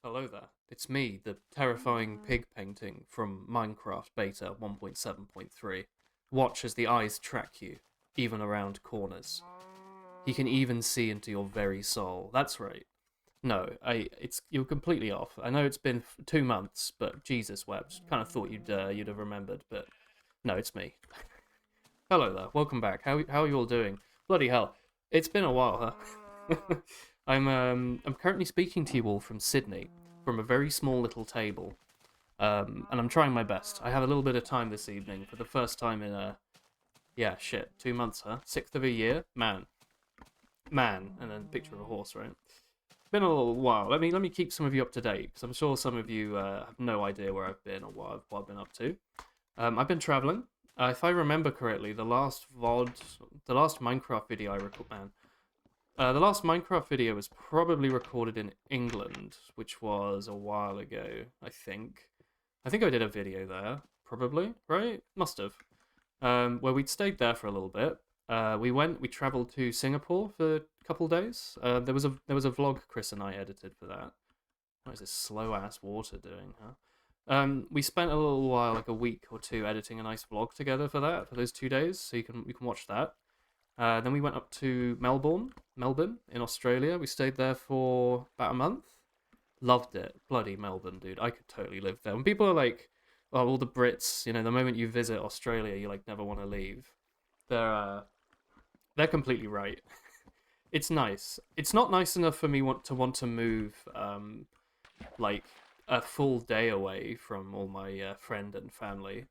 Hello there. It's me, the terrifying pig painting from Minecraft Beta 1.7.3. Watch as the eyes track you, even around corners. He can even see into your very soul. That's right. No, it's you're completely off. I know it's been 2 months, but Jesus wept. Kind of thought you'd have remembered, but no, it's me. Hello there. Welcome back. How are you all doing? Bloody hell, it's been a while, huh? I'm currently speaking to you all from Sydney, from a very small little table, and I'm trying my best. I have a little bit of time this evening for the first time in yeah, shit, 2 months, huh? Sixth of a year, man, and then picture of a horse, right? Been a little while. Let me keep some of you up to date because I'm sure some of you have no idea where I've been or what I've been up to. I've been traveling. If I remember correctly, the last Minecraft video I recorded, man, the last Minecraft video was probably recorded in England, which was a while ago, I think. I think I did a video there, probably, right? Must have. Where we'd stayed there for a little bit. We travelled to Singapore for a couple days. There was a vlog Chris and I edited for that. What is this slow ass water doing, huh? We spent a little while, like a week or two, editing a nice vlog together for those 2 days, so you can watch that. Then we went up to Melbourne in Australia. We stayed there for about a month. Loved it. Bloody Melbourne, dude. I could totally live there. When people are like, "Oh, all the Brits," the moment you visit Australia, you like never want to leave. They're uh, they're completely right. It's nice. It's not nice enough for me want to move like a full day away from all my friend and family.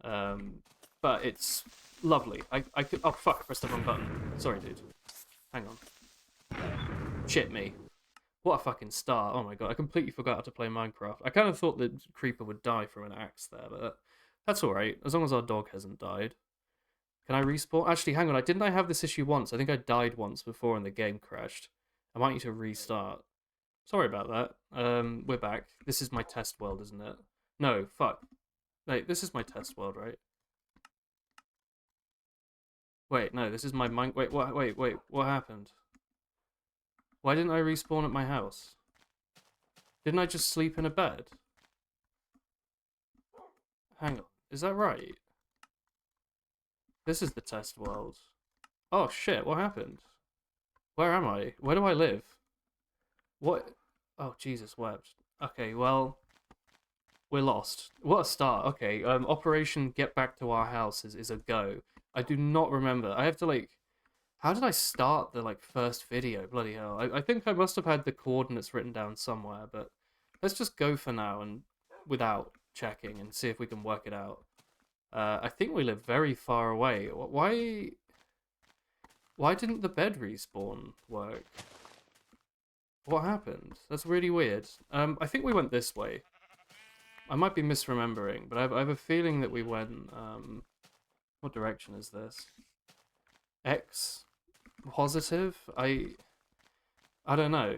Um, but it's lovely. I could. Oh fuck! I pressed the wrong button. Sorry, dude. Hang on. Shit me. What a fucking start. Oh my god, I completely forgot how to play Minecraft. I kind of thought the creeper would die from an axe there, but that's alright, as long as our dog hasn't died. Can I respawn? Actually, hang on, didn't I have this issue once? I think I died once before and the game crashed. I might need to restart. Sorry about that. We're back. This is my test world, isn't it? No, fuck. Wait, this is my test world, right? Wait, no, this is my mine. Wait, what happened? Why didn't I respawn at my house? Didn't I just sleep in a bed? Hang on, is that right? This is the test world. Oh shit, what happened? Where am I? Where do I live? What? Oh, Jesus wept. Okay, well, we're lost. What a start. Okay, Operation Get Back to Our House is a go. I do not remember. I have to, like, how did I start the, like, first video? Bloody hell. I think I must have had the coordinates written down somewhere, but let's just go for now and without checking and see if we can work it out. I think we live very far away. Why didn't the bed respawn work? What happened? That's really weird. I think we went this way. I might be misremembering, but I have a feeling that we went. What direction is this? X positive? I don't know.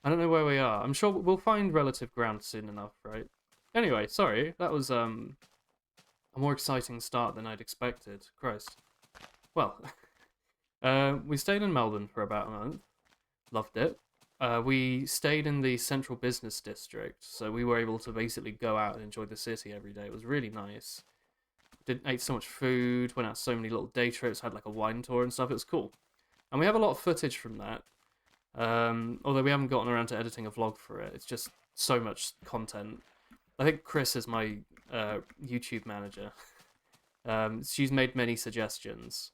I don't know where we are. I'm sure we'll find relative ground soon enough, right? Anyway, sorry. That was a more exciting start than I'd expected. Christ. Well, we stayed in Melbourne for about a month. Loved it. We stayed in the central business district, so we were able to basically go out and enjoy the city every day. It was really nice. Ate so much food, went out so many little day trips, had like a wine tour and stuff. It was cool, and we have a lot of footage from that. Although we haven't gotten around to editing a vlog for it, it's just so much content. I think Chris is my YouTube manager. She's made many suggestions.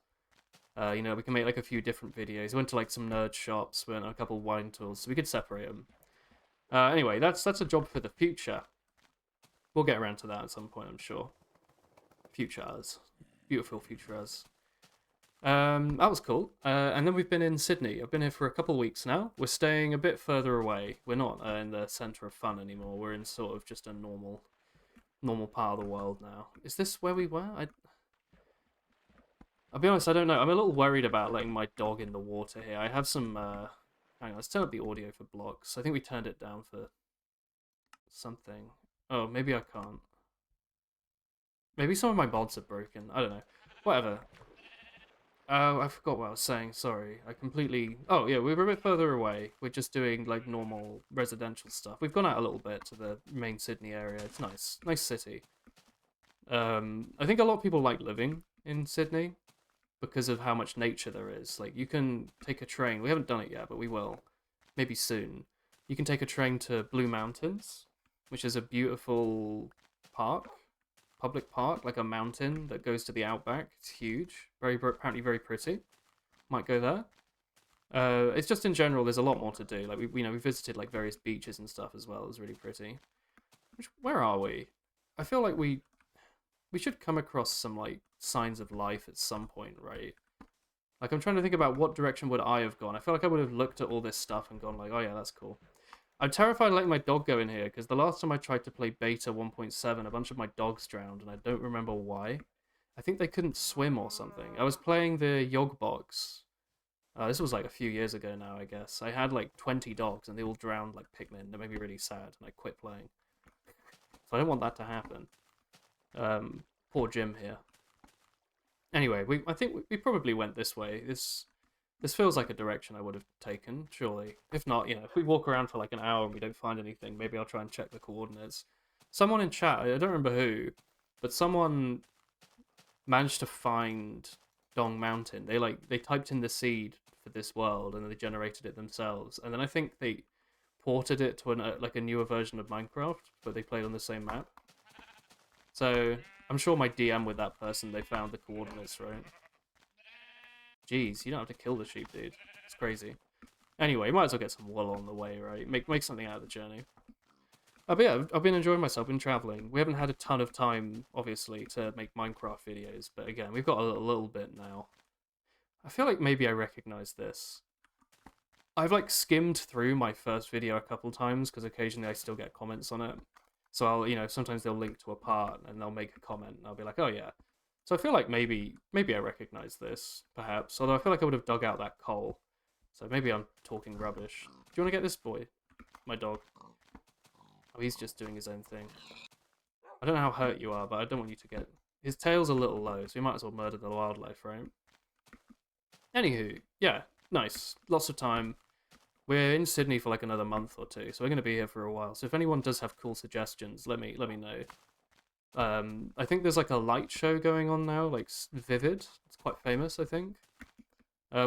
We can make like a few different videos. We went to like some nerd shops, went on a couple wine tours, so we could separate them. Anyway, that's a job for the future. We'll get around to that at some point, I'm sure. Future us, beautiful future us. That was cool. And then we've been in Sydney. I've been here for a couple of weeks now. We're staying a bit further away. We're not in the centre of fun anymore. We're in sort of just a normal part of the world now. Is this where we were? I'll be honest, I don't know. I'm a little worried about letting my dog in the water here. I have some. Hang on, let's turn up the audio for blocks. I think we turned it down for something. Oh, maybe I can't. Maybe some of my mods are broken. I don't know. Whatever. Oh, I forgot what I was saying. Sorry, I completely. Oh yeah, we were a bit further away. We're just doing like normal residential stuff. We've gone out a little bit to the main Sydney area. It's nice, nice city. I think a lot of people like living in Sydney because of how much nature there is. Like you can take a train. We haven't done it yet, but we will, maybe soon. You can take a train to Blue Mountains, which is a beautiful park, public park, like a mountain that goes to the outback. It's huge, apparently very pretty. Might go there. It's just in general, there's a lot more to do. Like we visited like various beaches and stuff as well. It was really pretty. Where are we? I feel like we should come across some like signs of life at some point, right? Like I'm trying to think about what direction would I have gone. I feel like I would have looked at all this stuff and gone like, oh yeah, that's cool. I'm terrified of letting my dog go in here because the last time I tried to play beta 1.7, a bunch of my dogs drowned and I don't remember why. I think they couldn't swim or something. I was playing the Yog box. This was like a few years ago now, I guess. I had like 20 dogs and they all drowned like Pikmin. That made me really sad and I quit playing. So I don't want that to happen. Poor Jim here. Anyway, I think we probably went this way. This feels like a direction I would have taken, surely. If not, if we walk around for like an hour and we don't find anything, maybe I'll try and check the coordinates. Someone in chat, I don't remember who, but someone managed to find Dong Mountain. They typed in the seed for this world and then they generated it themselves. And then I think they ported it to like a newer version of Minecraft, but they played on the same map. So I'm sure my DM with that person, they found the coordinates, right? Jeez, you don't have to kill the sheep, dude. It's crazy. Anyway, might as well get some wool on the way, right? Make something out of the journey. But yeah, I've been enjoying myself, been traveling. We haven't had a ton of time, obviously, to make Minecraft videos, but again, we've got a little bit now. I feel like maybe I recognize this. I've like skimmed through my first video a couple times because occasionally I still get comments on it. So I'll, sometimes they'll link to a part and they'll make a comment and I'll be like, oh yeah. So I feel like maybe I recognize this, perhaps. Although I feel like I would have dug out that coal. So maybe I'm talking rubbish. Do you want to get this boy? My dog. Oh, he's just doing his own thing. I don't know how hurt you are, but I don't want you to get... His tail's a little low, so we might as well murder the wildlife, right? Anywho, yeah, nice. Lots of time. We're in Sydney for like another month or two, so we're going to be here for a while. So if anyone does have cool suggestions, let me know. I think there's like a light show going on now, like Vivid. It's quite famous, I think.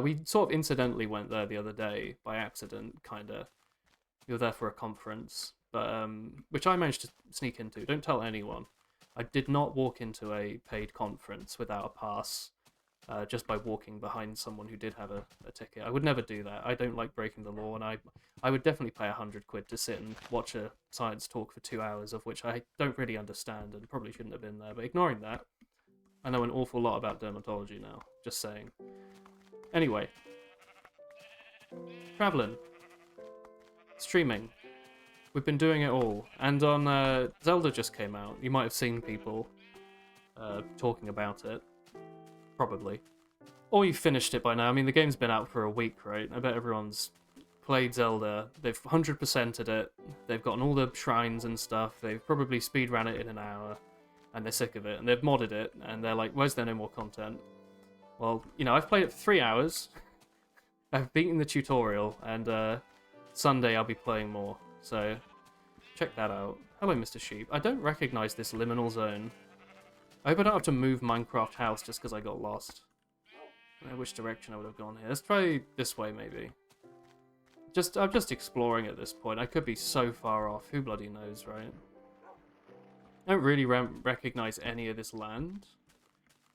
We sort of incidentally went there the other day by accident, kinda. We were there for a conference, but which I managed to sneak into. Don't tell anyone. I did not walk into a paid conference without a pass, just by walking behind someone who did have a ticket. I would never do that. I don't like breaking the law, and I would definitely pay £100 to sit and watch a science talk for 2 hours, of which I don't really understand and probably shouldn't have been there. But ignoring that, I know an awful lot about dermatology now. Just saying. Anyway. Traveling. Streaming. We've been doing it all. And on Zelda just came out. You might have seen people talking about it. Probably. Or you finished it by now. I mean, the game's been out for a week, right? I bet everyone's played Zelda. They've 100%ed it. They've gotten all the shrines and stuff. They've probably speedran it in an hour. And they're sick of it. And they've modded it. And they're like, where's there no more content? Well, I've played it for 3 hours. I've beaten the tutorial. And Sunday I'll be playing more. So, check that out. Hello, Mr. Sheep. I don't recognize this liminal zone. I hope I don't have to move Minecraft house just because I got lost. I don't know which direction I would have gone here. Let's try this way, maybe. I'm just exploring at this point. I could be so far off. Who bloody knows, right? I don't really recognize any of this land.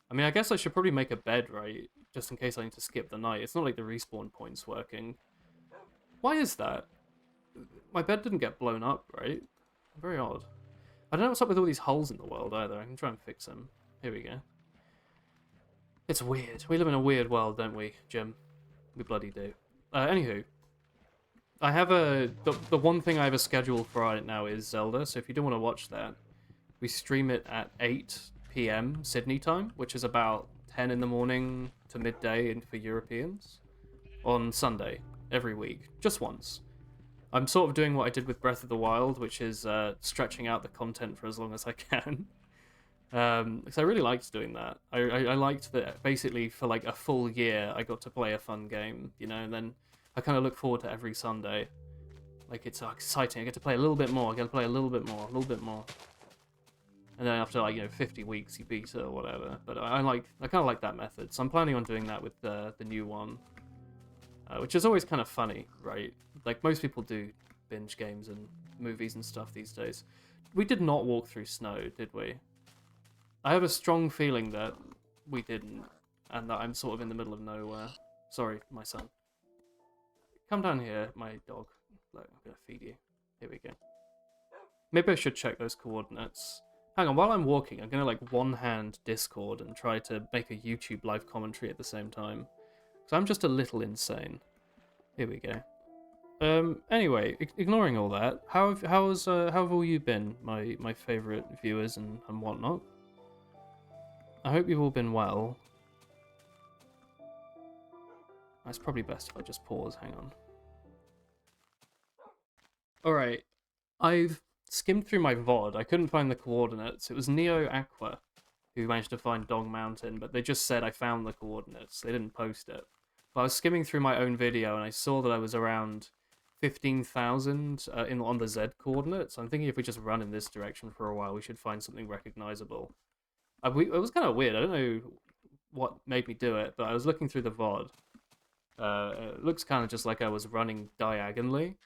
I mean, I guess I should probably make a bed, right? Just in case I need to skip the night. It's not like the respawn point's working. Why is that? My bed didn't get blown up, right? Very odd. I don't know what's up with all these holes in the world either. I can try and fix them. Here we go. It's weird. We live in a weird world, don't we, Jim? We bloody do. Anywho. I have the one thing I have a schedule for right now is Zelda, so if you do want to watch that, we stream it at 8 PM Sydney time, which is about 10 in the morning to midday for Europeans, on Sunday, every week. Just once. I'm sort of doing what I did with Breath of the Wild, which is stretching out the content for as long as I can. Because I really liked doing that. I liked that basically for like a full year I got to play a fun game, you know, and then I kind of look forward to every Sunday. Like it's exciting. I get to play a little bit more. I get to play a little bit more, a little bit more, and then after like 50 weeks you beat it or whatever. But I kind of like that method. So I'm planning on doing that with the new one, which is always kind of funny, right? Like most people do binge games and movies and stuff these days. We did not walk through snow, did we? I have a strong feeling that we didn't, and that I'm sort of in the middle of nowhere. Sorry, my son. Come down here, my dog. Look, I'm gonna feed you. Here we go. Maybe I should check those coordinates. Hang on, while I'm walking, I'm gonna like one-hand Discord and try to make a YouTube live commentary at the same time. So I'm just a little insane. Here we go. Anyway, ignoring all that, how have all you been, my favourite viewers and whatnot? I hope you've all been well. It's probably best if I just pause, hang on. Alright, I've skimmed through my VOD, I couldn't find the coordinates. It was Neo Aqua who managed to find Dog Mountain, but they just said I found the coordinates, they didn't post it. But I was skimming through my own video and I saw that I was around 15,000 on the Z coordinates. I'm thinking if we just run in this direction for a while, we should find something recognizable. It was kind of weird. I don't know what made me do it, but I was looking through the VOD. It looks kind of just like I was running diagonally,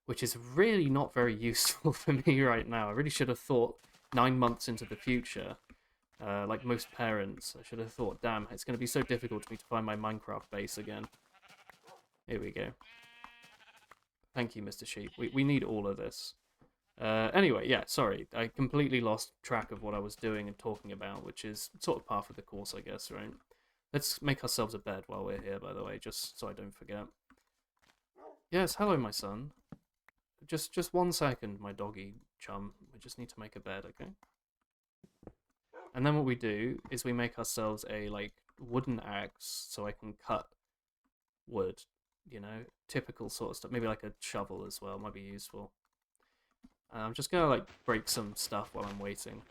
which is really not very useful for me right now. I really should have thought 9 months into the future. Like most parents, I should have thought, damn, it's going to be so difficult for me to find my Minecraft base again. Here we go. Thank you, Mr. Sheep. We need all of this. Anyway, yeah, sorry. I completely lost track of what I was doing and talking about, which is sort of par for the course, I guess, right? Let's make ourselves a bed while we're here, by the way, just so I don't forget. Yes, hello, my son. Just 1 second, my doggy chum. We just need to make a bed, okay? And then what we do is we make ourselves a, like, wooden axe so I can cut wood, you know? Typical sort of stuff. Maybe like a shovel as well might be useful. I'm just gonna, like, break some stuff while I'm waiting.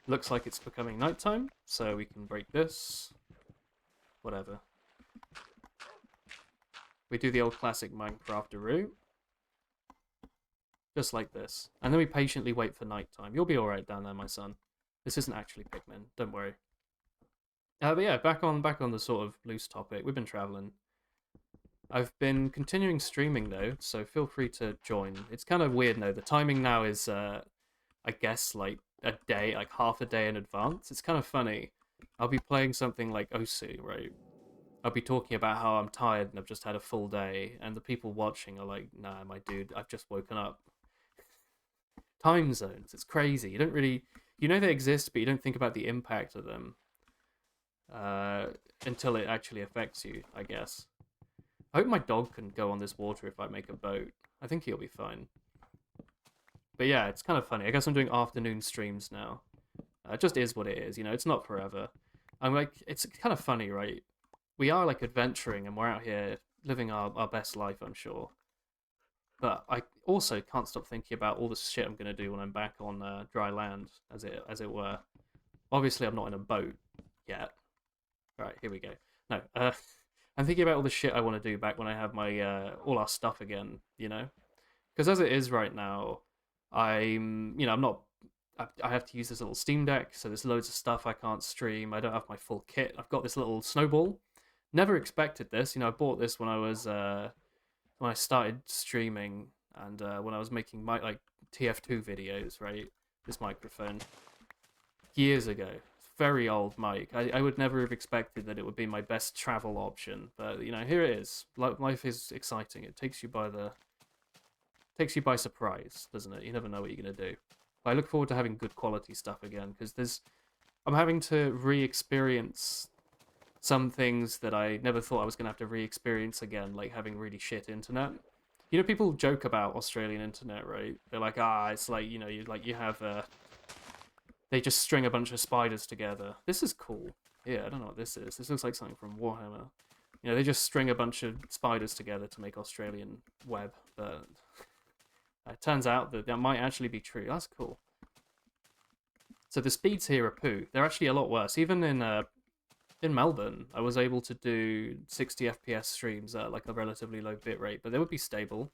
Looks like it's becoming nighttime, so we can break this. Whatever. We do the old classic Minecrafteroo. Just like this. And then we patiently wait for nighttime. You'll be alright down there, my son. This isn't actually Pikmin, don't worry. But yeah, back on the sort of loose topic. We've been traveling. I've been continuing streaming though, so feel free to join. It's kind of weird now. The timing now is, I guess, like a day, like half a day in advance. It's kind of funny. I'll be playing something like Osu, right? I'll be talking about how I'm tired and I've just had a full day, and the people watching are like, nah, my dude, I've just woken up. Time zones, it's crazy. You don't really, you know they exist, but you don't think about the impact of them until it actually affects you, I guess. I hope my dog can go on this water if I make a boat. I think he'll be fine. But yeah, it's kind of funny. I guess I'm doing afternoon streams now. It just is what it is, you know, it's not forever. I'm like, it's kind of funny, right? We are like adventuring and we're out here living our best life, I'm sure. But I also can't stop thinking about all the shit I'm going to do when I'm back on dry land, as it were. Obviously, I'm not in a boat yet. Right, here we go. No, I'm thinking about all the shit I want to do back when I have my all our stuff again, you know? Because as it is right now, I'm not. I have to use this little Steam Deck, so there's loads of stuff I can't stream. I don't have my full kit. I've got this little snowball. Never expected this. I bought this when I was when I started streaming and when I was making my like TF2 videos, right? This microphone years ago. Very old mic. I would never have expected that it would be my best travel option, but here it is. Life is exciting. It takes you by surprise, doesn't it? You never know what you're gonna do. But I look forward to having good quality stuff again because I'm having to re-experience some things that I never thought I was gonna have to re-experience again, like having really shit internet. People joke about Australian internet, right? They're like, it's like you have they just string a bunch of spiders together. This is cool. Yeah, I don't know what this is. This looks like something from Warhammer. They just string a bunch of spiders together to make Australian web, but It turns out that that might actually be true. That's cool. So the speeds here are poo. They're actually a lot worse. Even in Melbourne, I was able to do 60 FPS streams at like a relatively low bitrate, but they would be stable.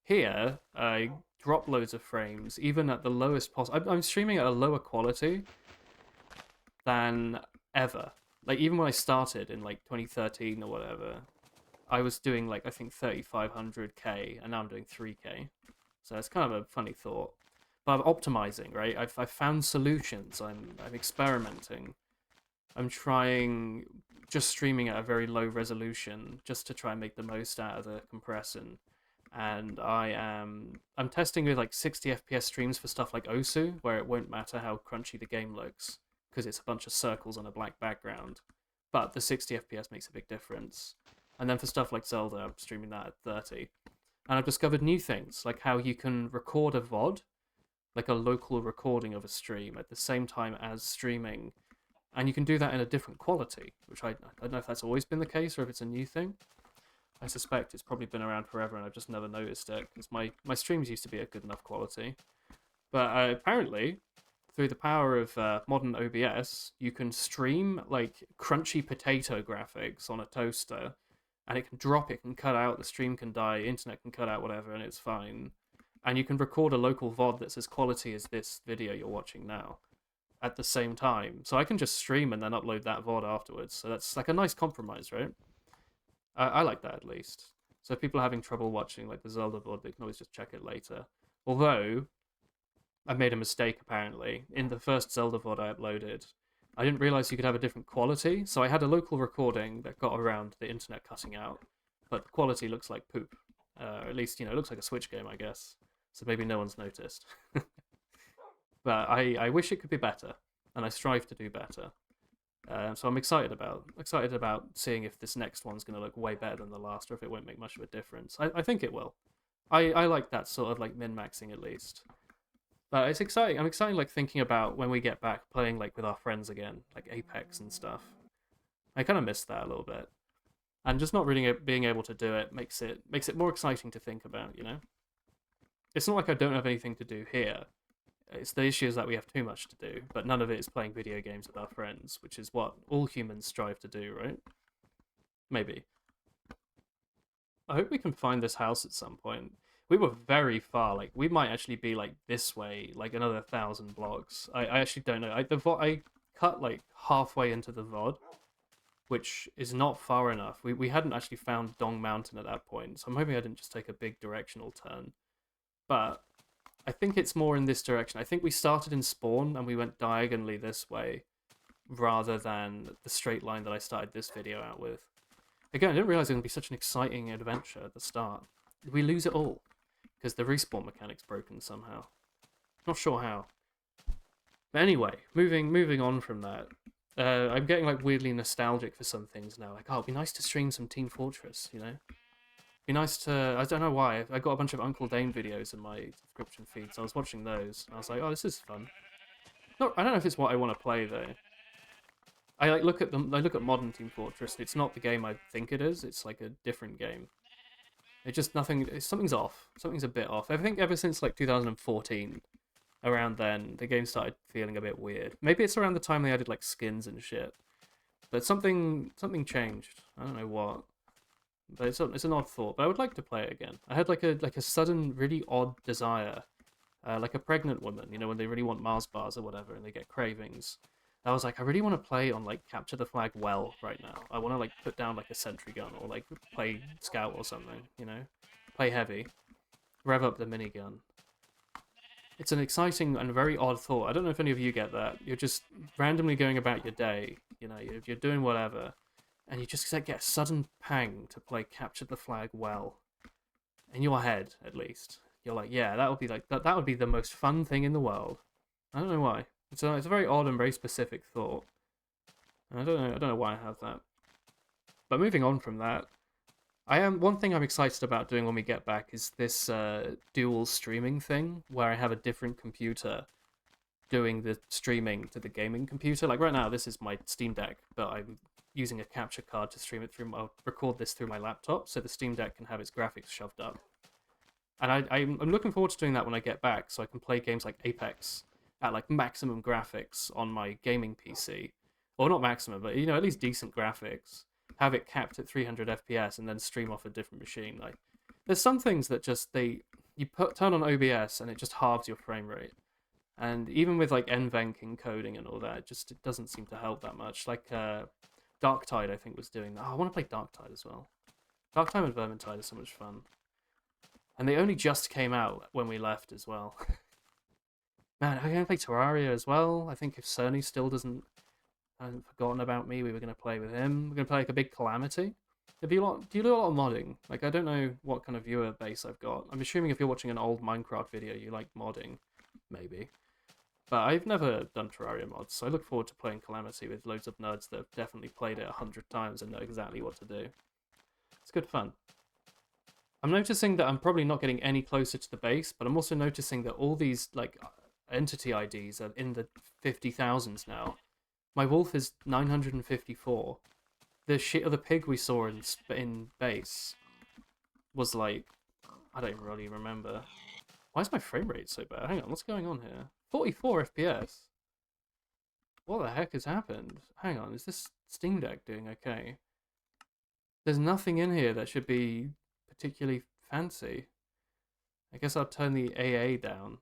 Here, I drop loads of frames, even at the lowest possible. I'm streaming at a lower quality than ever. Like, even when I started in like 2013 or whatever, I was doing like, I think 3500K, and now I'm doing 3K. So it's kind of a funny thought. But I'm optimizing, right? I've found solutions. I'm experimenting. I'm trying just streaming at a very low resolution just to try and make the most out of the compression. And I'm testing with like 60 FPS streams for stuff like Osu, where it won't matter how crunchy the game looks because it's a bunch of circles on a black background. But the 60 FPS makes a big difference. And then for stuff like Zelda, I'm streaming that at 30. And I've discovered new things, like how you can record a VOD, like a local recording of a stream, at the same time as streaming. And you can do that in a different quality, which I don't know if that's always been the case or if it's a new thing. I suspect it's probably been around forever and I've just never noticed it, because my streams used to be at good enough quality. But apparently, through the power of modern OBS, you can stream like crunchy potato graphics on a toaster, and it can drop, it can cut out, the stream can die, internet can cut out, whatever, and it's fine. And you can record a local VOD that's as quality as this video you're watching now at the same time. So I can just stream and then upload that VOD afterwards. So that's like a nice compromise, right? I like that, at least. So if people are having trouble watching like the Zelda VOD, they can always just check it later. Although, I made a mistake, apparently. In the first Zelda VOD I uploaded, I didn't realize you could have a different quality, so I had a local recording that got around the internet cutting out, but the quality looks like poop. At least, you know, it looks like a Switch game, I guess. So maybe no one's noticed. But I wish it could be better, and I strive to do better. So I'm excited about seeing if this next one's going to look way better than the last, or if it won't make much of a difference. I think it will. I like that sort of like min-maxing, at least. But it's exciting. I'm excited, like, thinking about when we get back playing like with our friends again, like Apex and stuff. I kind of miss that a little bit, and just not really being able to do it makes it more exciting to think about. You know, it's not like I don't have anything to do here. It's the issue is that we have too much to do, but none of it is playing video games with our friends, which is what all humans strive to do, right? Maybe. I hope we can find this house at some point. We were very far. Like, we might actually be like this way, like another 1,000 blocks. I actually don't know. I cut like halfway into the VOD, which is not far enough. We hadn't actually found Dong Mountain at that point, so I'm hoping I didn't just take a big directional turn. But I think it's more in this direction. I think we started in spawn and we went diagonally this way, rather than the straight line that I started this video out with. Again, I didn't realize it was going to be such an exciting adventure at the start. We lose it all, because the respawn mechanic's broken somehow. Not sure how. But anyway, moving on from that, I'm getting like weirdly nostalgic for some things now. Like, oh, it'd be nice to stream some Team Fortress, you know? Be nice to, I don't know why, I got a bunch of Uncle Dane videos in my subscription feed, so I was watching those, and I was like, oh, this is fun. No, I don't know if it's what I want to play, though. I look at modern Team Fortress, and it's not the game I think it is, it's like a different game. It just something's off. Something's a bit off. I think ever since like 2014, around then, the game started feeling a bit weird. Maybe it's around the time they added like skins and shit. But something changed. I don't know what. But it's an odd thought. But I would like to play it again. I had like a sudden really odd desire, like a pregnant woman. You know, when they really want Mars bars or whatever, and they get cravings. I was like, I really want to play on like Capture the Flag well right now. I want to like put down like a sentry gun or like play scout or something. You know, play heavy, rev up the minigun. It's an exciting and very odd thought. I don't know if any of you get that. You're just randomly going about your day. You know, you're doing whatever, and you just get a sudden pang to play Capture the Flag well. In your head, at least, you're like, yeah, that would be like that would be the most fun thing in the world. I don't know why. It's a very odd and very specific thought. And I don't know why I have that. But moving on from that, one thing I'm excited about doing when we get back is this dual streaming thing, where I have a different computer doing the streaming to the gaming computer. Like right now, this is my Steam Deck, but I'm using a capture card to stream it through. I'll record this through my laptop, so the Steam Deck can have its graphics shoved up. And I'm looking forward to doing that when I get back, so I can play games like Apex at like maximum graphics on my gaming PC, or not maximum, but at least decent graphics. Have it capped at 300 FPS and then stream off a different machine. Like, there's some things that just turn on OBS and it just halves your frame rate. And even with like NVENC encoding and all that, it doesn't seem to help that much. Like Darktide, I think, was doing that. Oh, I want to play Darktide as well. Darktide and Vermintide are so much fun. And they only just came out when we left as well. Man, I'm going to play Terraria as well. I think if Cerny still hasn't forgotten about me, we were going to play with him. We're going to play like a big Calamity. Do you do a lot of modding? Like, I don't know what kind of viewer base I've got. I'm assuming if you're watching an old Minecraft video, you like modding. Maybe. But I've never done Terraria mods, so I look forward to playing Calamity with loads of nerds that have definitely played it 100 times and know exactly what to do. It's good fun. I'm noticing that I'm probably not getting any closer to the base, but I'm also noticing that all these like entity IDs are in the 50,000s now. My wolf is 954. The shit of the pig we saw in base was like, I don't really remember. Why is my frame rate so bad? Hang on, what's going on here? 44 FPS. What the heck has happened? Hang on, is this Steam Deck doing okay? There's nothing in here that should be particularly fancy. I guess I'll turn the AA down.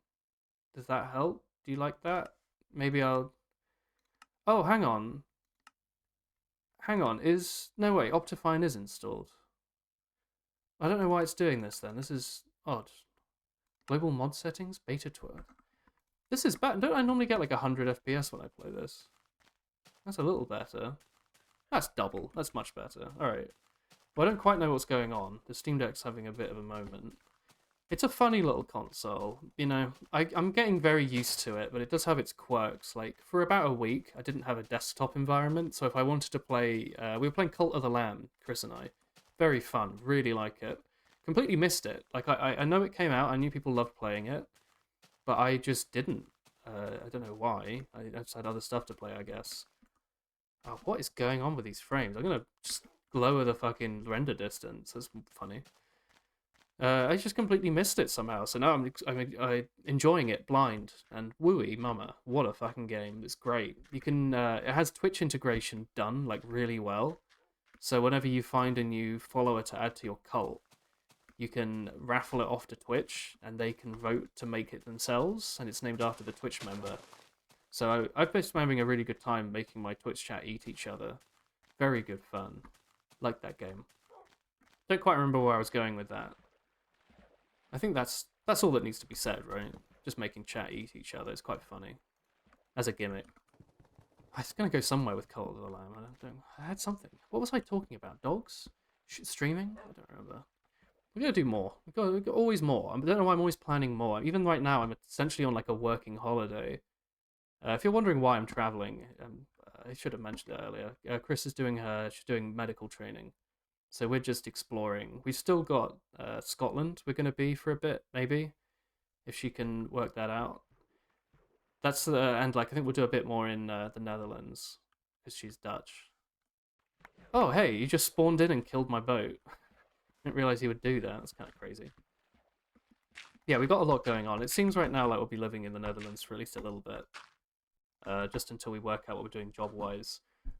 Does that help? Do you like that? Maybe I'll... Oh, hang on. Hang on, no, wait, Optifine is installed. I don't know why it's doing this then. This is odd. Global mod settings, beta 12. This is bad. Don't I normally get like 100 FPS when I play this? That's a little better. That's double. That's much better. Alright. Well, I don't quite know what's going on. The Steam Deck's having a bit of a moment. It's a funny little console. I'm getting very used to it, but it does have its quirks. Like, for about a week, I didn't have a desktop environment, so if I wanted to play... we were playing Cult of the Lamb, Chris and I. Very fun. Really like it. Completely missed it. Like, I know it came out. I knew people loved playing it. But I just didn't. I don't know why. I just had other stuff to play, I guess. Oh, what is going on with these frames? I'm going to just lower the fucking render distance. That's funny. I just completely missed it somehow. So now I'm enjoying it blind. And wooey mama, what a fucking game. It's great. You can it has Twitch integration done like really well. So whenever you find a new follower to add to your cult, you can raffle it off to Twitch, and they can vote to make it themselves, and it's named after the Twitch member. So I've been having a really good time making my Twitch chat eat each other. Very good fun. Like that game. Don't quite remember where I was going with that. I think that's all that needs to be said, right? Just making chat eat each other. It's quite funny. As a gimmick. I was going to go somewhere with Cult of the Lamb. I had something. What was I talking about? Dogs? Streaming? I don't remember. We're going to do more. We've got always more. I don't know why I'm always planning more. Even right now, I'm essentially on like a working holiday. If you're wondering why I'm traveling, I should have mentioned it earlier. Chris is she's doing medical training. So we're just exploring. We've still got Scotland we're going to be for a bit, maybe. If she can work that out. That's, and like, I think we'll do a bit more in the Netherlands. Because she's Dutch. Oh, hey, you just spawned in and killed my boat. Didn't realize he would do that. That's kind of crazy. Yeah, we've got a lot going on. It seems right now like we'll be living in the Netherlands for at least a little bit. Just until we work out what we're doing job-wise.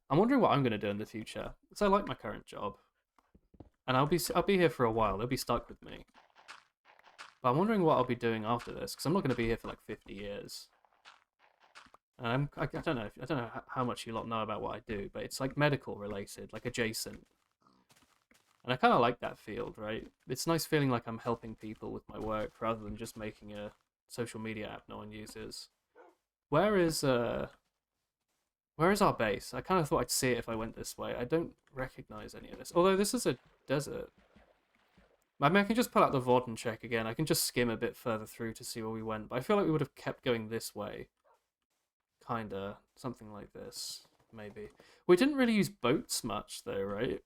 I'm wondering what I'm going to do in the future. Because I like my current job. And I'll be here for a while. They'll be stuck with me. But I'm wondering what I'll be doing after this. Because I'm not going to be here for like 50 years. I don't know how much you lot know about what I do. But it's like medical related. Like adjacent. And I kind of like that field, right? It's nice feeling like I'm helping people with my work rather than just making a social media app no one uses. Where is our base? I kind of thought I'd see it if I went this way. I don't recognize any of this. Although this is a desert. I mean, I can just pull out the VOD and check again. I can just skim a bit further through to see where we went. But I feel like we would have kept going this way. Kinda. Something like this. Maybe. We didn't really use boats much, though, right?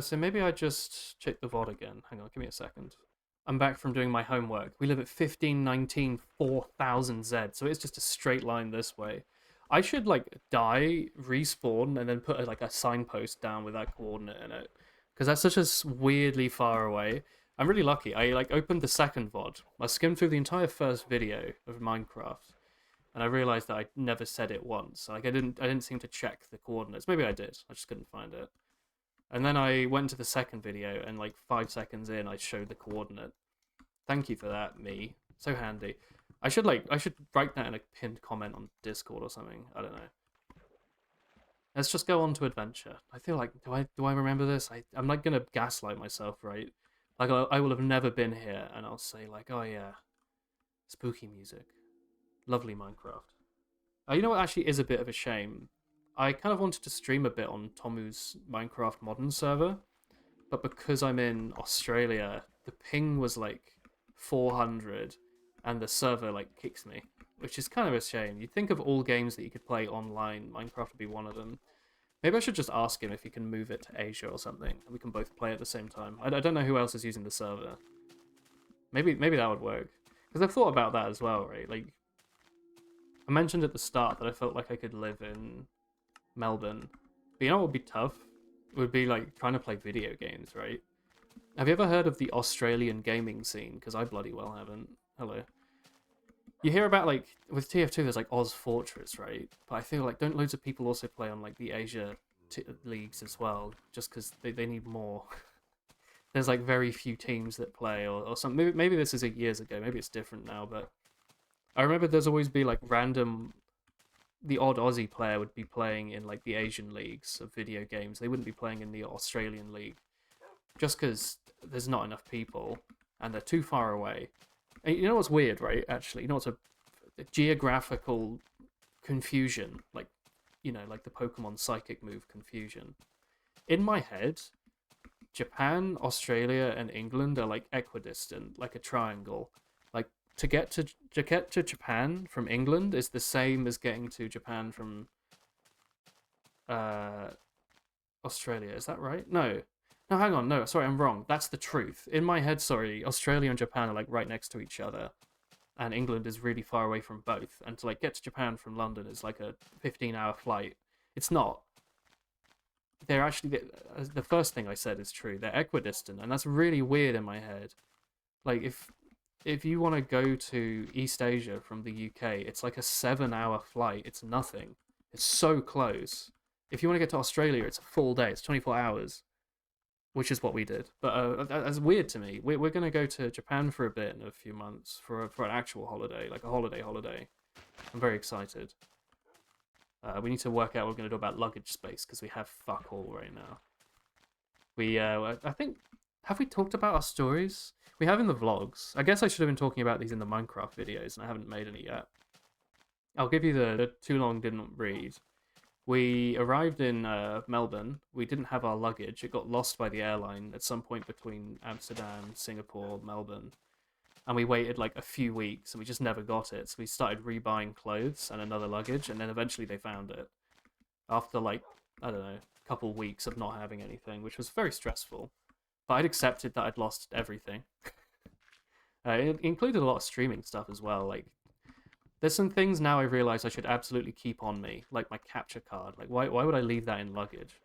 So maybe I just check the VOD again. Hang on, give me a second. I'm back from doing my homework. We live at 1519 4000 Z, so it's just a straight line this way. I should, like, die, respawn, and then put, like, a signpost down with that coordinate in it. Because that's such a weirdly far away. I'm really lucky. I like opened the second VOD. I skimmed through the entire first video of Minecraft, and I realized that I never said it once. Like I didn't seem to check the coordinates. Maybe I did. I just couldn't find it. And then I went to the second video, and like 5 seconds in, I showed the coordinate. Thank you for that, me. So handy. I should write that in a pinned comment on Discord or something. I don't know. Let's just go on to adventure. I feel like do I remember this? I'm like gonna gaslight myself, right? Like I will have never been here, and I'll say like, oh yeah, spooky music, lovely Minecraft. You know what actually is a bit of a shame? I kind of wanted to stream a bit on Tomu's Minecraft Modern server, but because I'm in Australia, the ping was like 400, and the server like kicks me, which is kind of a shame. You'd think of all games that you could play online, Minecraft would be one of them. Maybe I should just ask him if he can move it to Asia or something, and we can both play at the same time. I don't know who else is using the server. Maybe that would work. Because I've thought about that as well, right? Like, I mentioned at the start that I felt like I could live in Melbourne. But you know what would be tough? It would be like trying to play video games, right? Have you ever heard of the Australian gaming scene? Because I bloody well haven't. Hello. You hear about, like, with TF2 there's like Oz Fortress, right? But I feel like don't loads of people also play on like the Asia leagues as well, just because they need more. There's like very few teams that play or something. Maybe this is years ago, maybe it's different now, but I remember there's always be like the odd Aussie player would be playing in like the Asian leagues of video games. They wouldn't be playing in the Australian league just because there's not enough people and they're too far away. And you know what's weird, right? Actually, you know what's a geographical confusion, like, you know, like the Pokemon Psychic move confusion. In my head, Japan, Australia, and England are like equidistant, like a triangle. Like to get to Japan from England is the same as getting to Japan from Australia. Is that right? No. No, hang on. No, sorry, I'm wrong. That's the truth. In my head, sorry, Australia and Japan are like right next to each other, and England is really far away from both. And to like get to Japan from London is like a 15-hour flight. It's not. They're actually the first thing I said is true. They're equidistant, and that's really weird in my head. Like if you want to go to East Asia from the UK, it's like a 7-hour flight. It's nothing. It's so close. If you want to get to Australia, it's a full day. It's 24 hours. Which is what we did. But that's weird to me. We're going to go to Japan for a bit in a few months for an actual holiday, like a holiday. I'm very excited. We need to work out what we're going to do about luggage space, because we have fuck all right now. I think, have we talked about our stories? We have in the vlogs. I guess I should have been talking about these in the Minecraft videos, and I haven't made any yet. I'll give you the too long didn't read. We arrived in Melbourne. We didn't have our luggage. It got lost by the airline at some point between Amsterdam, Singapore, Melbourne. And we waited like a few weeks and we just never got it. So we started rebuying clothes and another luggage, and then eventually they found it. After like, I don't know, a couple weeks of not having anything, which was very stressful. But I'd accepted that I'd lost everything. It included a lot of streaming stuff as well, like there's some things now I realise I should absolutely keep on me, like my capture card. Like, why would I leave that in luggage?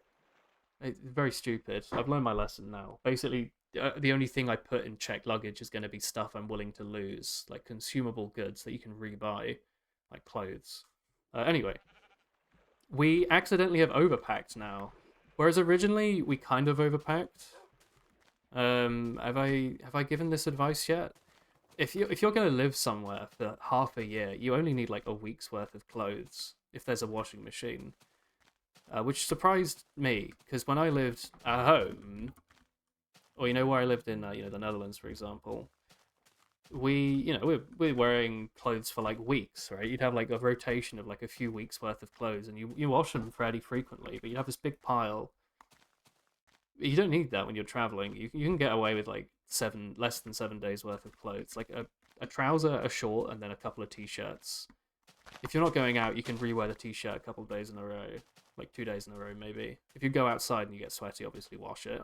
It's very stupid. I've learned my lesson now. Basically, the only thing I put in checked luggage is going to be stuff I'm willing to lose, like consumable goods that you can rebuy, like clothes. Anyway, we accidentally have overpacked now, whereas originally we kind of overpacked. Have I given this advice yet? If you're going to live somewhere for half a year, you only need like a week's worth of clothes if there's a washing machine, which surprised me because when I lived at home, or you know where I lived in the Netherlands, for example, we're wearing clothes for like weeks, right? You'd have like a rotation of like a few weeks worth of clothes, and you wash them fairly frequently, but you have this big pile. You don't need that when you're traveling. You can get away with like less than 7 days worth of clothes, like a trouser, a short, and then a couple of t-shirts. If you're not going out, you can rewear the t-shirt a couple of days in a row, like 2 days in a row maybe. If you go outside and you get sweaty, obviously wash it.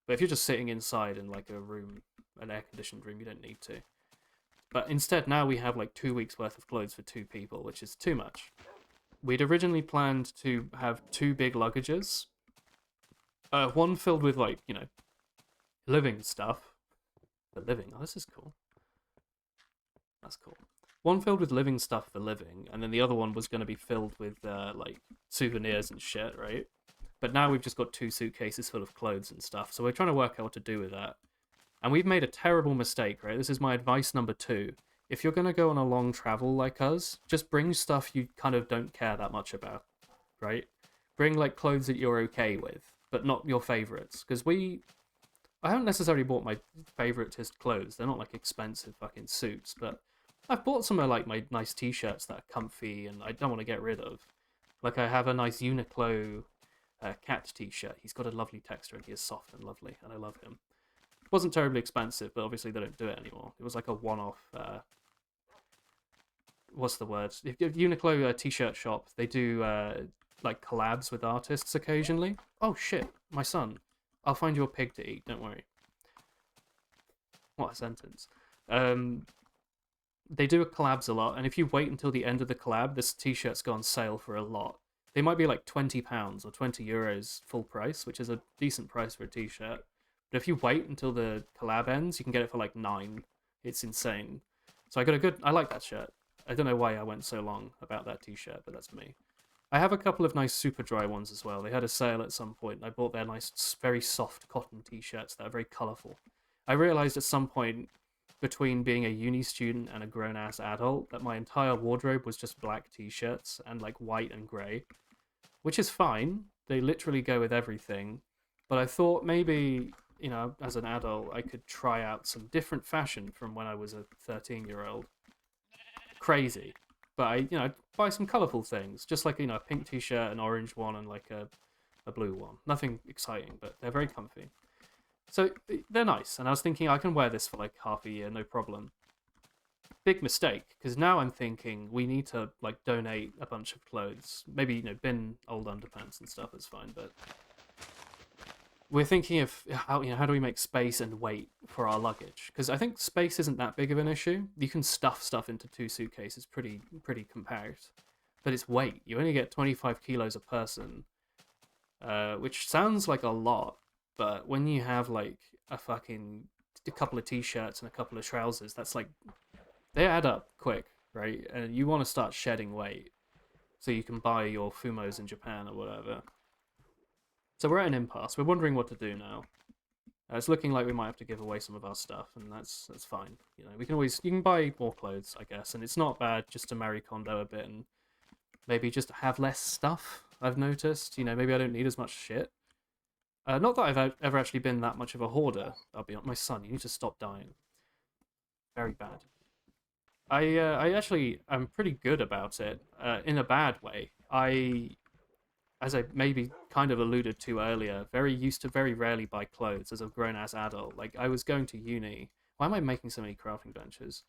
But if you're just sitting inside in like a room, an air-conditioned room, you don't need to. But instead, now we have like 2 weeks worth of clothes for 2 people, which is too much. We'd originally planned to have 2 big luggages. One filled with like, living stuff. for living. Oh, this is cool. That's cool. One filled with living stuff for living, and then the other one was going to be filled with like souvenirs and shit, right? But now we've just got 2 suitcases full of clothes and stuff, so we're trying to work out what to do with that. And we've made a terrible mistake, right? This is my advice number 2. If you're going to go on a long travel like us, just bring stuff you kind of don't care that much about, right? Bring like clothes that you're okay with, but not your favorites. Because I haven't necessarily bought my favoritist clothes. They're not like expensive fucking suits, but I've bought some of like my nice t-shirts that are comfy and I don't want to get rid of. Like I have a nice Uniqlo cat t-shirt. He's got a lovely texture and he is soft and lovely, and I love him. It wasn't terribly expensive, but obviously they don't do it anymore. It was like a one-off. What's the word? If Uniqlo t-shirt shop, they do like collabs with artists occasionally. Oh shit, my son. I'll find you a pig to eat. Don't worry. What a sentence. They do collabs a lot, and if you wait until the end of the collab, this t-shirt's go on sale for a lot. They might be like £20 or €20 full price, which is a decent price for a t-shirt. But if you wait until the collab ends, you can get it for like £9. It's insane. So I like that shirt. I don't know why I went so long about that t-shirt, but that's me. I have a couple of nice super dry ones as well. They had a sale at some point, and I bought their nice, very soft cotton t-shirts that are very colourful. I realised at some point, between being a uni student and a grown-ass adult, that my entire wardrobe was just black t-shirts and like white and grey, which is fine. They literally go with everything. But I thought maybe, you know, as an adult, I could try out some different fashion from when I was a 13-year-old. Crazy. But I buy some colourful things, just like, a pink t-shirt, an orange one, and like a blue one. Nothing exciting, but they're very comfy. So they're nice, and I was thinking I can wear this for like half a year, no problem. Big mistake, because now I'm thinking we need to like donate a bunch of clothes. Maybe, bin old underpants and stuff is fine, but we're thinking of how do we make space and weight for our luggage? Because I think space isn't that big of an issue. You can stuff stuff into 2 suitcases pretty compact, but it's weight. You only get 25 kilos a person, which sounds like a lot, but when you have like a couple of t-shirts and a couple of trousers, that's like they add up quick, right? And you want to start shedding weight so you can buy your Fumos in Japan or whatever. So we're at an impasse. We're wondering what to do now. It's looking like we might have to give away some of our stuff, and that's fine. You can buy more clothes, I guess, and it's not bad just to marry Kondo a bit and maybe just have less stuff. I've noticed, maybe I don't need as much shit. Not that I've ever actually been that much of a hoarder. I'll be honest. My son, you need to stop dying. Very bad. I actually am pretty good about it, in a bad way. As I maybe kind of alluded to earlier, used to very rarely buy clothes as a grown-ass adult. Like, I was going to uni. Why am I making so many crafting benches?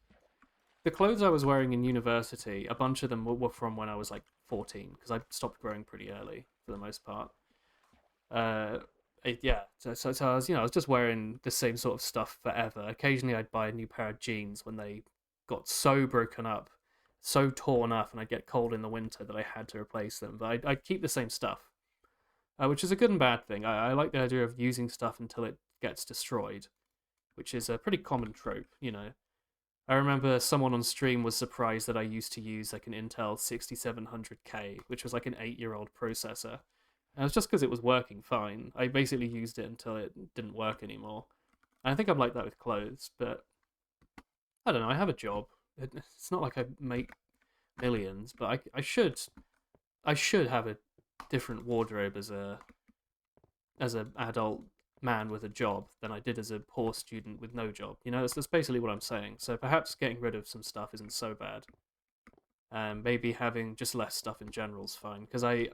The clothes I was wearing in university, a bunch of them were from when I was like 14, because I stopped growing pretty early, for the most part. Yeah, so I was, I was just wearing the same sort of stuff forever. Occasionally I'd buy a new pair of jeans when they got so broken up, so torn up, and I'd get cold in the winter that I had to replace them. But I'd keep the same stuff, which is a good and bad thing. I like the idea of using stuff until it gets destroyed, which is a pretty common trope, I remember someone on stream was surprised that I used to use like an Intel 6700K, which was like an 8-year-old processor. And it was just because it was working fine. I basically used it until it didn't work anymore. And I think I'm like that with clothes, but I don't know, I have a job. It's not like I make millions, but I should have a different wardrobe as an adult man with a job than I did as a poor student with no job. That's basically what I'm saying. So perhaps getting rid of some stuff isn't so bad. And maybe having just less stuff in general is fine, because I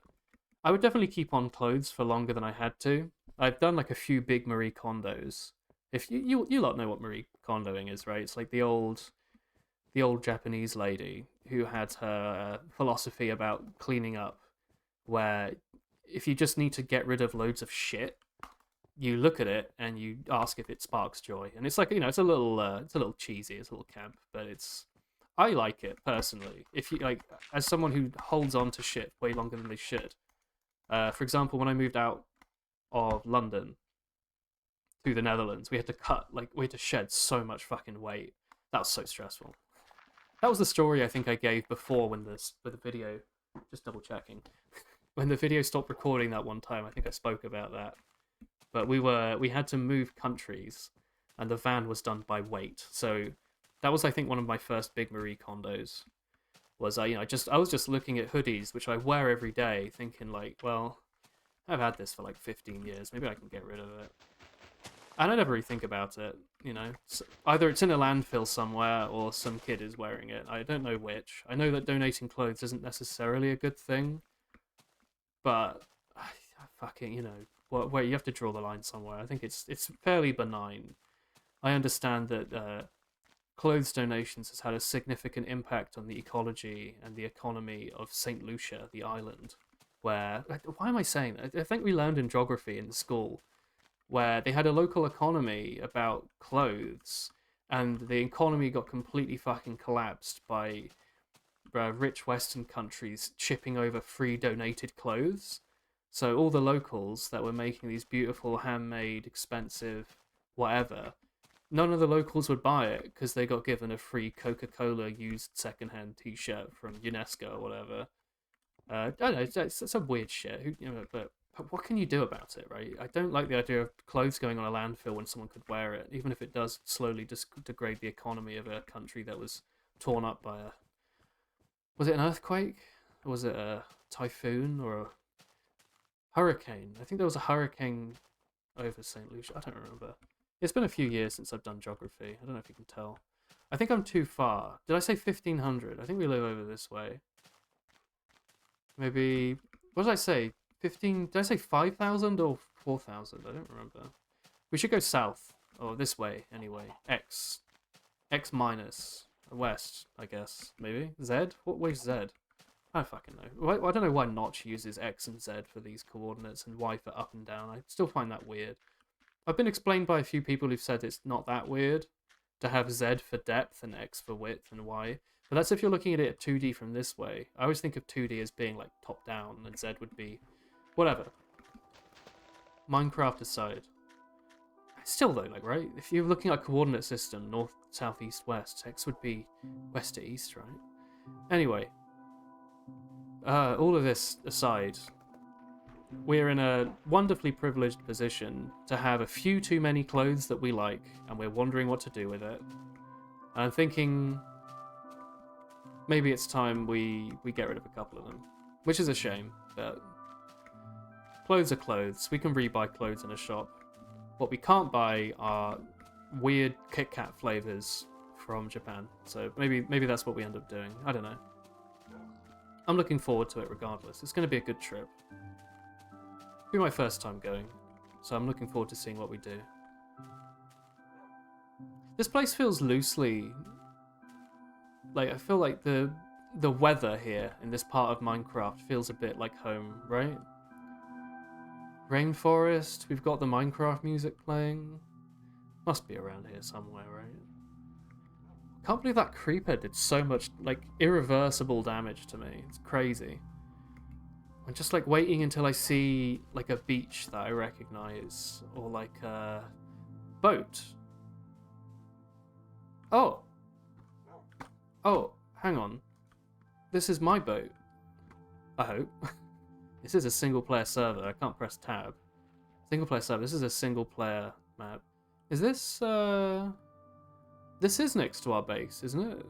would definitely keep on clothes for longer than I had to. I've done like a few big Marie Kondos. If you lot know what Marie Kondoing is, right? It's like the old Japanese lady who had her philosophy about cleaning up, where if you just need to get rid of loads of shit, you look at it and you ask if it sparks joy. And it's like, it's a little cheesy, it's a little camp, but I like it personally. If you like, as someone who holds on to shit way longer than they should. For example, when I moved out of London to the Netherlands, we had to we had to shed so much fucking weight. That was so stressful. That was the story I think I gave before when with the video, just double checking. When the video stopped recording that one time, I think I spoke about that. But we had to move countries, and the van was done by weight. So that was, I think, one of my first big Marie Kondos. Was I was just looking at hoodies, which I wear every day, thinking like, well, I've had this for like 15 years, maybe I can get rid of it. And I never really think about it, either it's in a landfill somewhere or some kid is wearing it. I don't know which. I know that donating clothes isn't necessarily a good thing, but fucking, where you have to draw the line somewhere. I think it's fairly benign. I understand that clothes donations has had a significant impact on the ecology and the economy of St. Lucia, the island, where... Why am I saying that? I think we learned in geography in school where they had a local economy about clothes, and the economy got completely fucking collapsed by rich Western countries chipping over free donated clothes. So all the locals that were making these beautiful, handmade, expensive, whatever, none of the locals would buy it because they got given a free Coca-Cola used secondhand T-shirt from UNESCO or whatever. I don't know, it's some weird shit. But what can you do about it, right? I don't like the idea of clothes going on a landfill when someone could wear it, even if it does slowly degrade the economy of a country that was torn up by was it an earthquake? Or was it a typhoon or a hurricane? I think there was a hurricane over St. Lucia. I don't remember. It's been a few years since I've done geography. I don't know if you can tell. I think I'm too far. Did I say 1500? I think we live over this way. Maybe... What did I say? 15... Did I say 5,000 or 4,000? I don't remember. We should go south. Or this way, anyway. X. X minus. West, I guess. Maybe? Z? What way's Z? I don't fucking know. I don't know why Notch uses X and Z for these coordinates and Y for up and down. I still find that weird. I've been explained by a few people who've said it's not that weird to have Z for depth and X for width and Y. But that's if you're looking at it 2D from this way. I always think of 2D as being like top down and Z would be whatever. Minecraft aside. Still though, like, right? If you're looking at a coordinate system, north, south, east, west, X would be west to east, right? Anyway. All of this aside, we're in a wonderfully privileged position to have a few too many clothes that we like, and we're wondering what to do with it. And I'm thinking maybe it's time we get rid of a couple of them, which is a shame, but clothes are clothes. We can rebuy clothes in a shop. What we can't buy are weird Kit Kat flavors from Japan. So maybe that's what we end up doing. I don't know. I'm looking forward to it regardless. It's going to be a good trip. It'll be my first time going, so I'm looking forward to seeing what we do. This place feels loosely... Like, I feel like the weather here in this part of Minecraft feels a bit like home, right? Rainforest, we've got the Minecraft music playing. Must be around here somewhere, right? Can't believe that creeper did so much, like, irreversible damage to me. It's crazy. I'm just, like, waiting until I see, like, a beach that I recognize. Or, like, a boat. Oh! Oh, hang on. This is my boat. I hope. This is a single-player server. I can't press tab. Single-player server. This is a single-player map. Is this, This is next to our base, isn't it?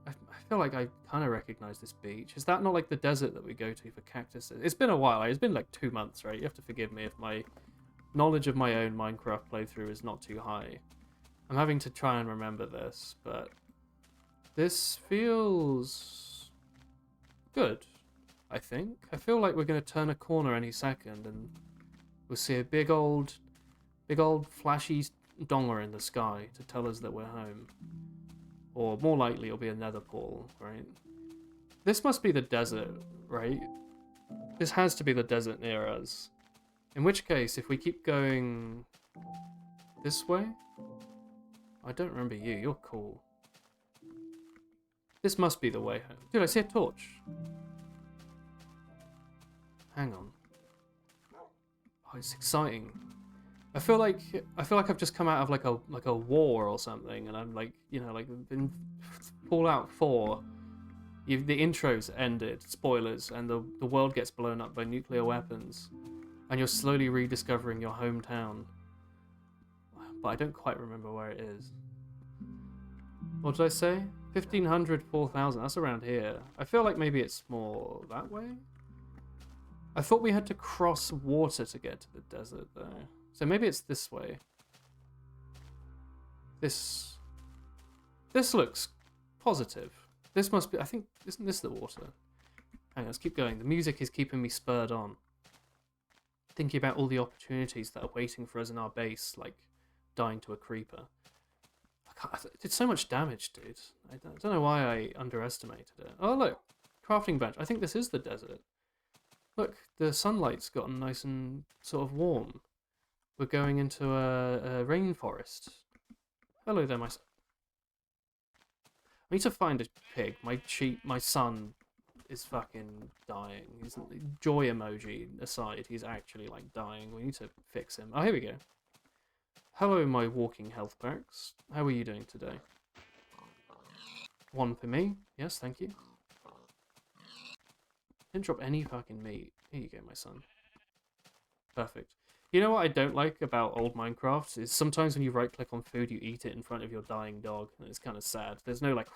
I feel like I kind of recognize this beach. Is that not like the desert that we go to for cactuses? It's been a while. It's been like 2 months, right? You have to forgive me if my knowledge of my own Minecraft playthrough is not too high. I'm having to try and remember this, but this feels good, I think. I feel like we're going to turn a corner any second and we'll see a big old flashy donger in the sky to tell us that we're home. Or more likely it'll be a nether portal, right? This must be the desert, right? This has to be the desert near us. In which case, if we keep going this way... I don't remember you, you're cool. This must be the way home. Dude, I see a torch. Hang on. Oh, it's exciting. I feel like I've just come out of like a war or something, and I'm like, you know, like in Fallout 4, the intro's ended, spoilers, and the world gets blown up by nuclear weapons, and you're slowly rediscovering your hometown. But I don't quite remember where it is. What did I say? 1500, 4000. That's around here. I feel like maybe it's more that way. I thought we had to cross water to get to the desert, though. So maybe it's this way. This looks positive. This must be, I think, isn't this the water? Hang on, let's keep going. The music is keeping me spurred on. Thinking about all the opportunities that are waiting for us in our base, like dying to a creeper. I did so much damage, dude. I don't know why I underestimated it. Oh, look. Crafting bench. I think this is the desert. Look, the sunlight's gotten nice and sort of warm. We're going into a rainforest. Hello there, my son. I need to find a pig. My son is fucking dying. He's joy emoji aside, he's actually like dying. We need to fix him. Oh, here we go. Hello, my walking health packs. How are you doing today? One for me. Yes, thank you. Didn't drop any fucking meat. Here you go, my son. Perfect. You know what I don't like about old Minecraft is sometimes when you right click on food, you eat it in front of your dying dog, and it's kind of sad. There's no like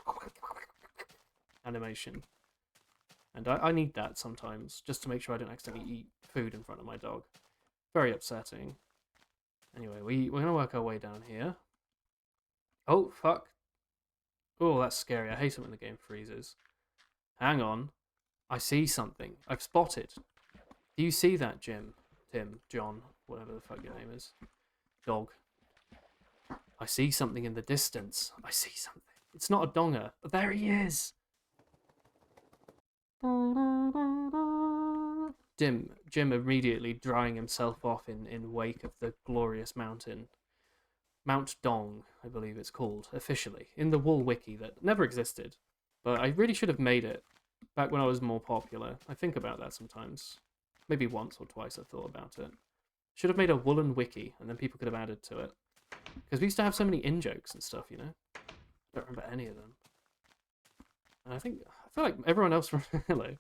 animation. And I need that sometimes, just to make sure I don't accidentally eat food in front of my dog. Very upsetting. Anyway, we're going to work our way down here. Oh, fuck. Oh, that's scary. I hate it when the game freezes. Hang on. I see something. I've spotted. Do you see that, Jim? Tim? John? Whatever the fuck your name is. Dog. I see something in the distance. I see something. It's not a donger. But there he is! Jim immediately drying himself off in wake of the glorious mountain. Mount Dong, I believe it's called, officially, in the Wool Wiki that never existed. But I really should have made it back when I was more popular. I think about that sometimes. Maybe once or twice I've thought about it. Should have made a Woolen Wiki, and then people could have added to it. Because we used to have so many in-jokes and stuff, you know? Don't remember any of them. And I feel like everyone else hello.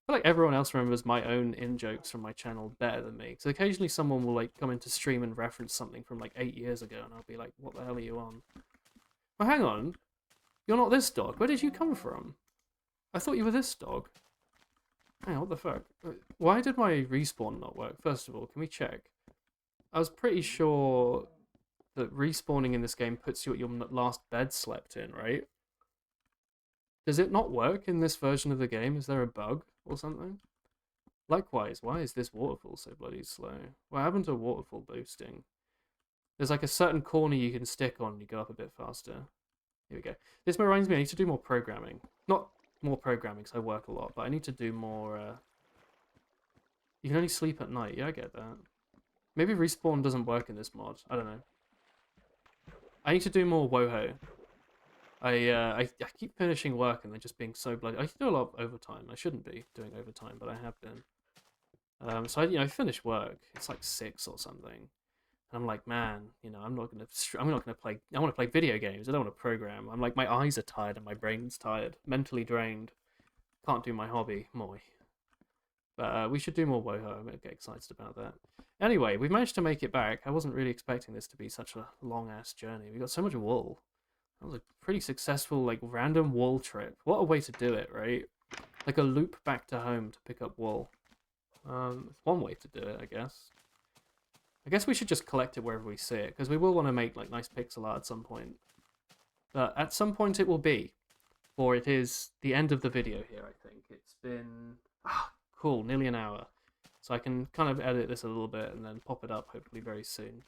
I feel like everyone else remembers my own in-jokes from my channel better than me. So occasionally someone will like come into stream and reference something from like 8 years ago, and I'll be like, what the hell are you on? Well, hang on. You're not this dog. Where did you come from? I thought you were this dog. Hang on, what the fuck? Why did my respawn not work? First of all, can we check? I was pretty sure that respawning in this game puts you at your last bed slept in, right? Does it not work in this version of the game? Is there a bug or something? Likewise, why is this waterfall so bloody slow? What happened to waterfall boosting? There's like a certain corner you can stick on and you go up a bit faster. Here we go. This reminds me I need to do more programming. Not more programming because I work a lot, but I need to do more... You can only sleep at night. Yeah, I get that. Maybe respawn doesn't work in this mod. I don't know. I need to do more WoHo. I keep finishing work and then just being so bloody... I do a lot of overtime. I shouldn't be doing overtime, but I have been. So I finish work. It's like 6 or something. And I'm like, man, I'm not gonna play. I want to play video games. I don't want to program. I'm like, my eyes are tired and my brain's tired, mentally drained. Can't do my hobby, moi. But we should do more WoHo. I'm gonna get excited about that. Anyway, we've managed to make it back. I wasn't really expecting this to be such a long ass journey. We got so much wool. That was a pretty successful, like, random wool trip. What a way to do it, right? Like a loop back to home to pick up wool. It's one way to do it, I guess. I guess we should just collect it wherever we see it, because we will want to make like nice pixel art at some point. But at some point it will be, for it is the end of the video here, I think. It's been, cool, nearly an hour. So I can kind of edit this a little bit and then pop it up hopefully very soon.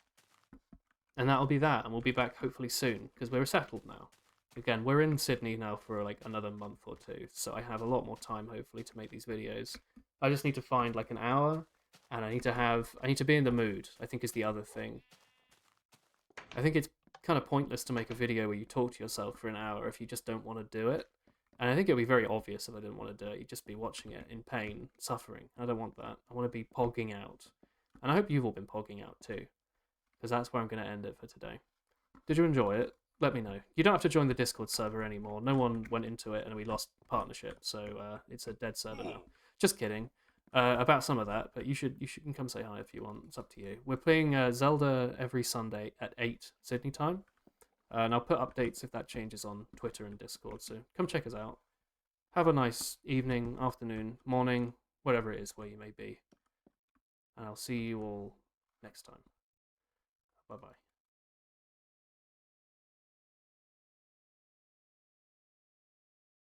And that'll be that, and we'll be back hopefully soon, because we're settled now. Again, we're in Sydney now for like another month or two, so I have a lot more time hopefully to make these videos. I just need to find like an hour. And I need to be in the mood, I think is the other thing. I think it's kind of pointless to make a video where you talk to yourself for an hour if you just don't want to do it. And I think it'd be very obvious if I didn't want to do it. You'd just be watching it in pain, suffering. I don't want that. I want to be pogging out. And I hope you've all been pogging out too, because that's where I'm going to end it for today. Did you enjoy it? Let me know. You don't have to join the Discord server anymore. No one went into it and we lost partnership, so it's a dead server now. Just kidding. About some of that, but you can come say hi if you want. It's up to you. We're playing Zelda every Sunday at 8 Sydney time. And I'll put updates if that changes on Twitter and Discord, so come check us out. Have a nice evening, afternoon, morning, whatever it is where you may be. And I'll see you all next time. Bye-bye.